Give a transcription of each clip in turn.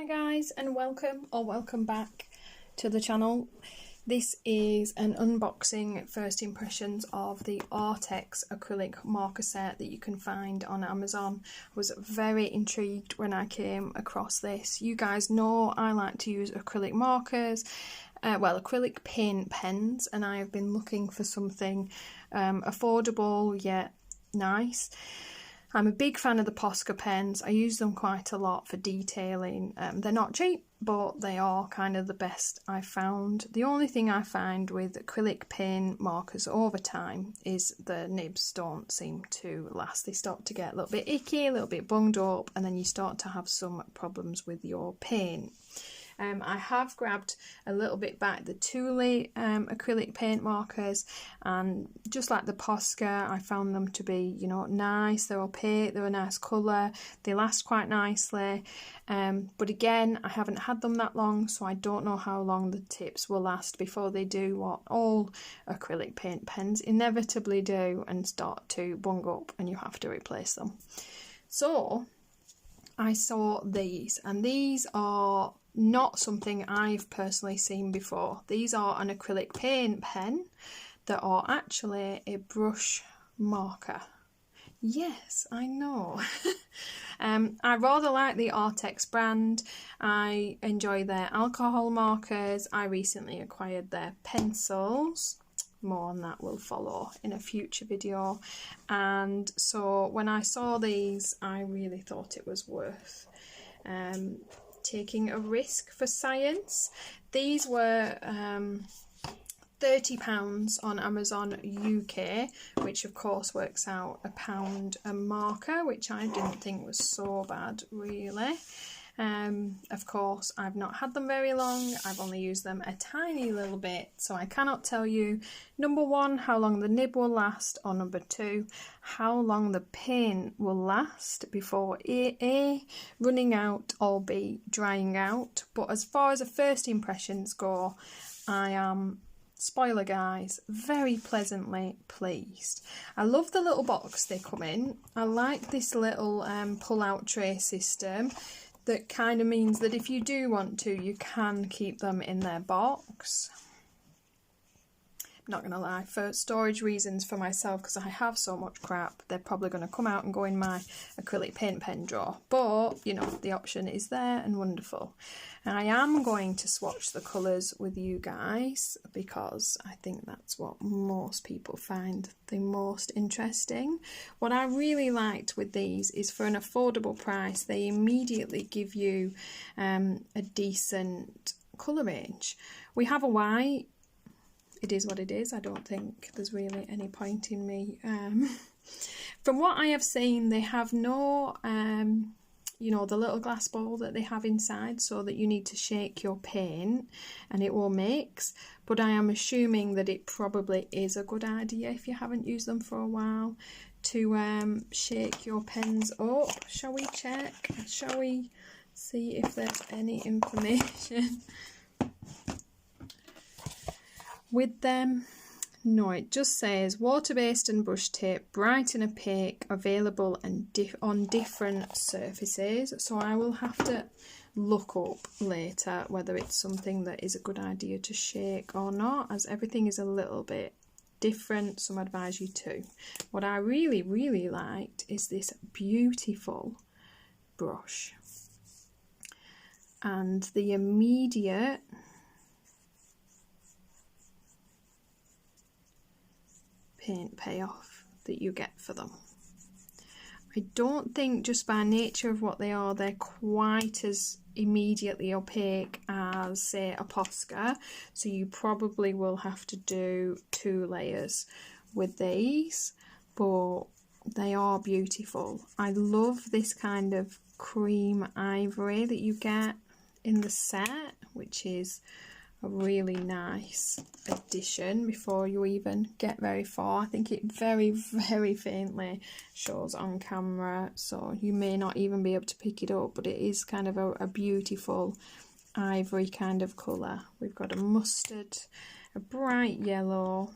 guys, and welcome back to the channel. This is an unboxing first impressions of the Arrtx acrylic marker set that you can find on Amazon. I was very intrigued when I came across this. You guys know I like to use acrylic markers, acrylic paint pens, and I have been looking for something affordable yet nice. I'm a big fan of the Posca pens. I use them quite a lot for detailing. They're not cheap, but they are kind of the best I've found. The only thing I find with acrylic paint markers over time is the nibs don't seem to last. They start to get a little bit icky, a little bit bunged up, and then you start to have some problems with your paint. I have grabbed a little bit back the Thule acrylic paint markers, and just like the Posca, I found them to be, you know, nice. They're opaque, they're a nice colour, they last quite nicely. But again, I haven't had them that long, so I don't know how long the tips will last before they do what all acrylic paint pens inevitably do and start to bung up and you have to replace them. So I saw these, and these are not something I've personally seen before. These are an acrylic paint pen that are actually a brush marker. Yes, I know. I rather like the Arrtx brand. I enjoy their alcohol markers. I recently acquired their pencils. More on that will follow in a future video. And so when I saw these, I really thought it was worth taking a risk for science. These were £30 on Amazon UK, which of course works out £1 a marker, which I didn't think was so bad really. Of course, I've not had them very long. I've only used them a tiny little bit, so I cannot tell you, number one, how long the nib will last, or number two, how long the paint will last before A, running out, or B, drying out. But as far as the first impressions go, I am, spoiler guys, very pleasantly pleased. I love the little box they come in. I like this little pull-out tray system. That kind of means that if you do want to, you can keep them in their box. Not gonna lie, for storage reasons for myself, because I have so much crap, they're probably going to come out and go in my acrylic paint pen drawer. But, you know, the option is there and wonderful. And I am going to swatch the colours with you guys, because I think that's what most people find the most interesting. What I really liked with these is, for an affordable price, they immediately give you a decent colour range. We have a white. It is what it is. I don't think there's really any point in me. From what I have seen, they have no, you know, the little glass bowl that they have inside, so that you need to shake your paint and it will mix. But I am assuming that it probably is a good idea, if you haven't used them for a while, to shake your pens up. Shall we check? Shall we see if there's any information with them? No, it just says water-based and brush tape, bright and opaque, available and on different surfaces. So I will have to look up later whether it's something that is a good idea to shake or not, as everything is a little bit different. Some advise you to. What I really liked is this beautiful brush, and the immediate paint payoff that you get for them. I don't think, just by nature of what they are, they're quite as immediately opaque as, say, a Posca, so you probably will have to do 2 layers with these, but they are beautiful. I love this kind of cream ivory that you get in the set, which is a really nice addition before you even get very far. I think it very faintly shows on camera, so you may not even be able to pick it up, but it is kind of a beautiful ivory kind of colour. We've got a mustard, a bright yellow.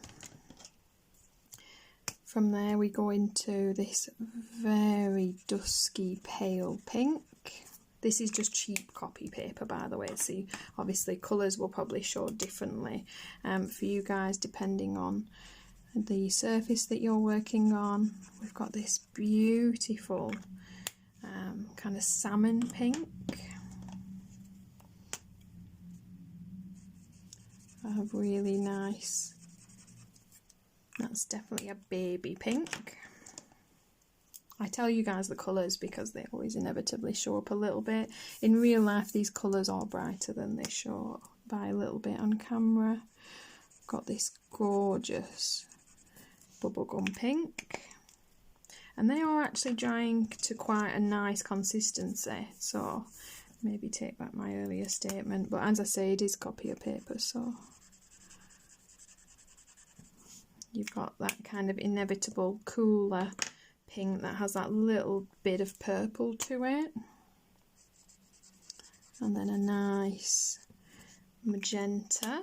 From there we go into this very dusky pale pink, This is just cheap copy paper, by the way, so obviously colours will probably show differently for you guys depending on the surface that you're working on. We've got this beautiful kind of salmon pink. A really nice, that's definitely a baby pink. I tell you guys the colours because they always inevitably show up a little bit. In real life these colours are brighter than they show by a little bit on camera. Got this gorgeous bubblegum pink. And they are actually drying to quite a nice consistency, so maybe take back my earlier statement. But as I say, it is copy paper, so you've got that kind of inevitable cooler pink that has that little bit of purple to it, and then a nice magenta.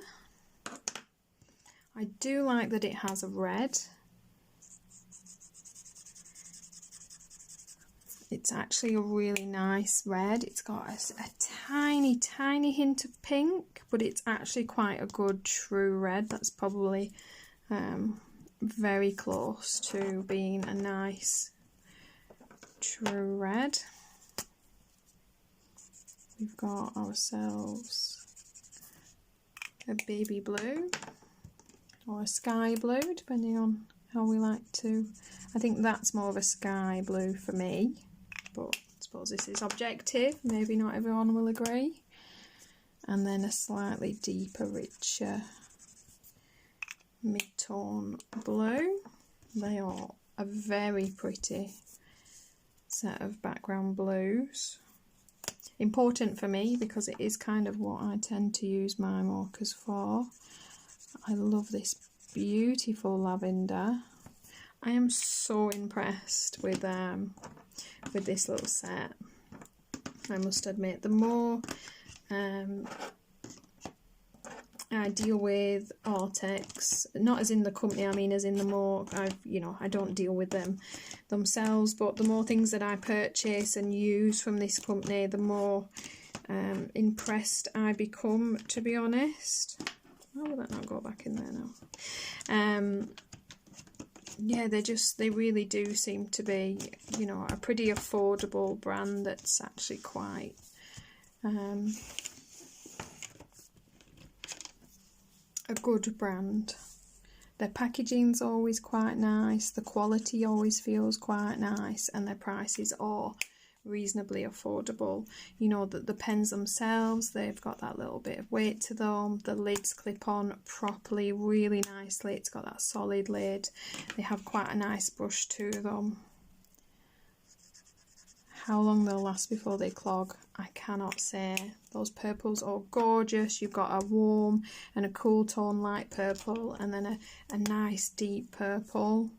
I do like that it has a red. It's actually a really nice red. It's got a tiny hint of pink, but it's actually quite a good true red. That's probably very close to being a nice true red. We've got ourselves a baby blue or a sky blue, depending on how we like to. I think that's more of a sky blue for me, but I suppose this is objective, maybe not everyone will agree. And then a slightly deeper, richer mid-tone blue. They are a very pretty set of background blues. Important for me because it is kind of what I tend to use my markers for. I love this beautiful lavender. I am so impressed with this little set. I must admit, the more I deal with Arrtx, not as in the company, I mean as in the more, I don't deal with them themselves, but the more things that I purchase and use from this company, the more impressed I become, to be honest. Why will that not go back in there now? Yeah, they really do seem to be, a pretty affordable brand that's actually quite a good brand. Their packaging's always quite nice, the quality always feels quite nice, and their prices are reasonably affordable. That the pens themselves, they've got that little bit of weight to them. The lids clip on properly, really nicely. It's got that solid lid. They have quite a nice brush to them. How long they'll last before they clog, I cannot say. Those purples are gorgeous. You've got a warm and a cool tone light purple, and then a nice deep purple.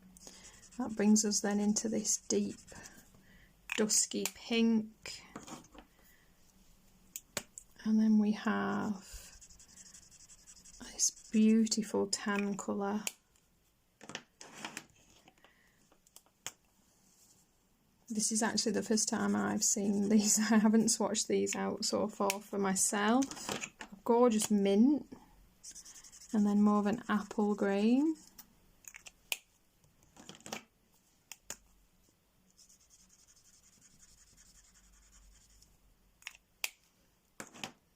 That brings us then into this deep dusky pink, and then we have this beautiful tan colour. This is actually the first time I've seen these. I haven't swatched these out so far for myself. A gorgeous mint, and then more of an apple green.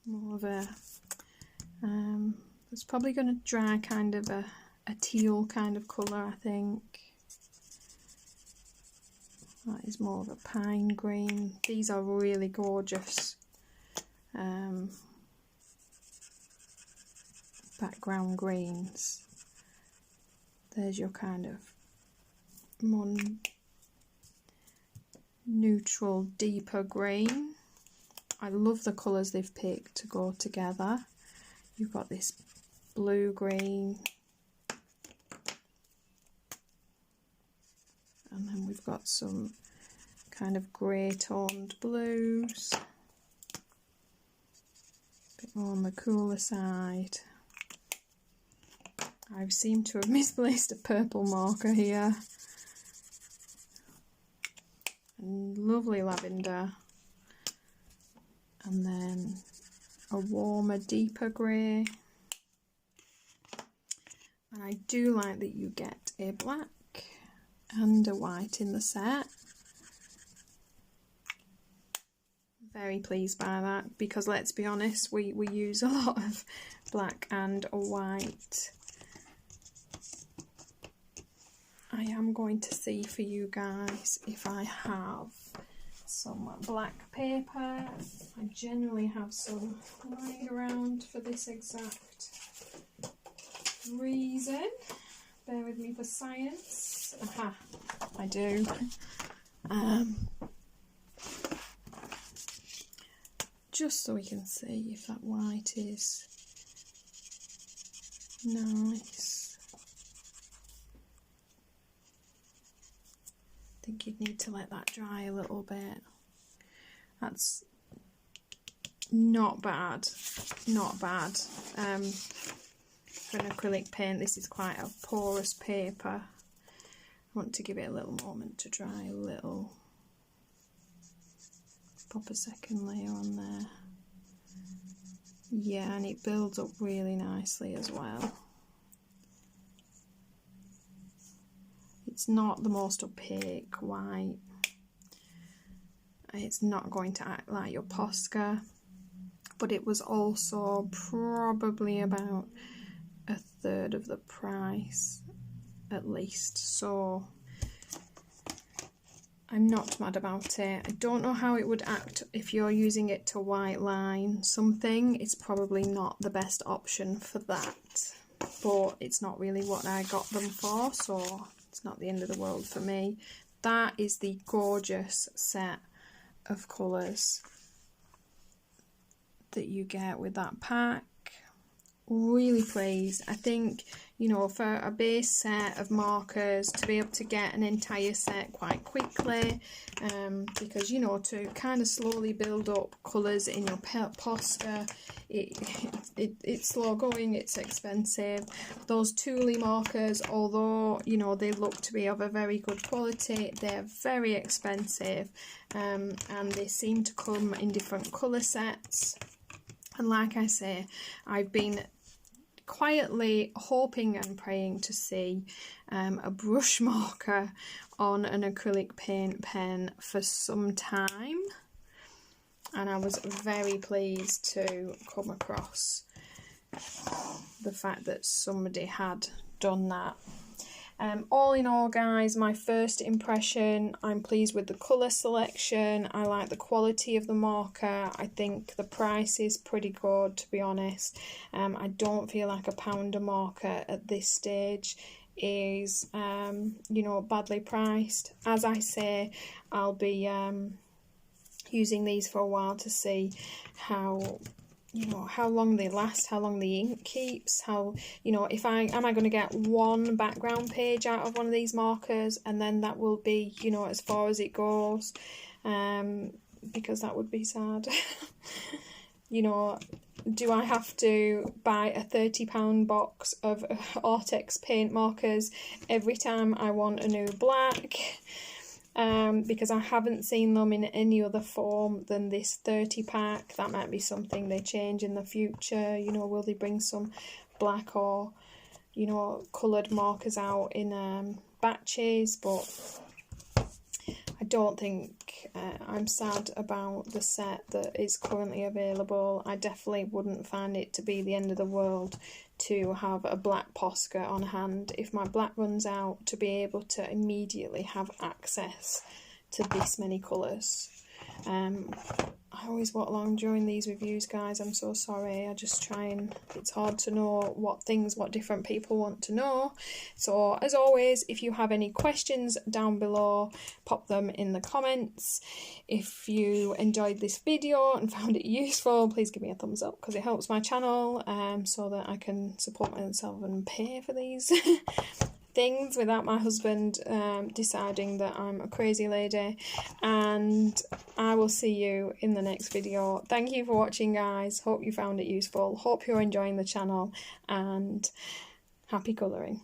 More of a, it's probably going to dry kind of a teal kind of colour, I think. That is more of a pine green. These are really gorgeous background greens. There's your kind of more neutral, deeper green. I love the colours they've picked to go together. You've got this blue green, and then we've got some kind of grey toned blues, a bit more on the cooler side. I seem to have misplaced a purple marker here, and lovely lavender. a warmer, deeper grey. And I do like that you get a black and a white in the set. Very pleased by that, because let's be honest, we use a lot of black and a white. I am going to see for you guys if I have some black paper. I generally have some lying around for this exact reason. Bear with me for science. Aha, I do. Just so we can see if that white is nice. I think you'd need to let that dry a little bit. That's not bad, not bad. For an acrylic paint, this is quite a porous paper. I want to give it a little moment to dry a little. Pop a second layer on there. Yeah, and it builds up really nicely as well. It's not the most opaque white. It's not going to act like your Posca, but it was also probably about a third of the price at least, so I'm not mad about it. I don't know how it would act if you're using it to white line something. It's probably not the best option for that, but it's not really what I got them for, so it's not the end of the world for me. That is the gorgeous set of colours that you get with that pack. Really pleased. I think, you know, for a base set of markers, to be able to get an entire set quite quickly, because, you know, to kind of slowly build up colours in your Posca, it's slow going, it's expensive. Those Thule markers, although, you know, they look to be of a very good quality, they're very expensive, and they seem to come in different colour sets. And like I say, I've been quietly hoping and praying to see a brush marker on an acrylic paint pen for some time, and I was very pleased to come across the fact that somebody had done that. All in all, guys, my first impression, I'm pleased with the colour selection. I like the quality of the marker. I think the price is pretty good, to be honest. I don't feel like a pounder marker at this stage is, you know, badly priced. As I say, I'll be using these for a while to see how, you know, how long they last, how long the ink keeps, how, you know, am I going to get one background page out of one of these markers, and then that will be, you know, as far as it goes, because that would be sad. You know, do I have to buy a £30 box of Arrtx paint markers every time I want a new black? Because I haven't seen them in any other form than this 30 pack. That might be something they change in the future. You know, will they bring some black or, you know, coloured markers out in batches? But I don't think I'm sad about the set that is currently available. I definitely wouldn't find it to be the end of the world to have a black Posca on hand if my black runs out, to be able to immediately have access to this many colours. I always walk along during these reviews, guys. I'm so sorry. I just try and, it's hard to know what different people want to know. So as always, if you have any questions down below, pop them in the comments. If you enjoyed this video and found it useful, please give me a thumbs up, because it helps my channel, so that I can support myself and pay for these things without my husband deciding that I'm a crazy lady. And I will see you in the next video. Thank you for watching, guys. Hope you found it useful. Hope you're enjoying the channel, and happy colouring.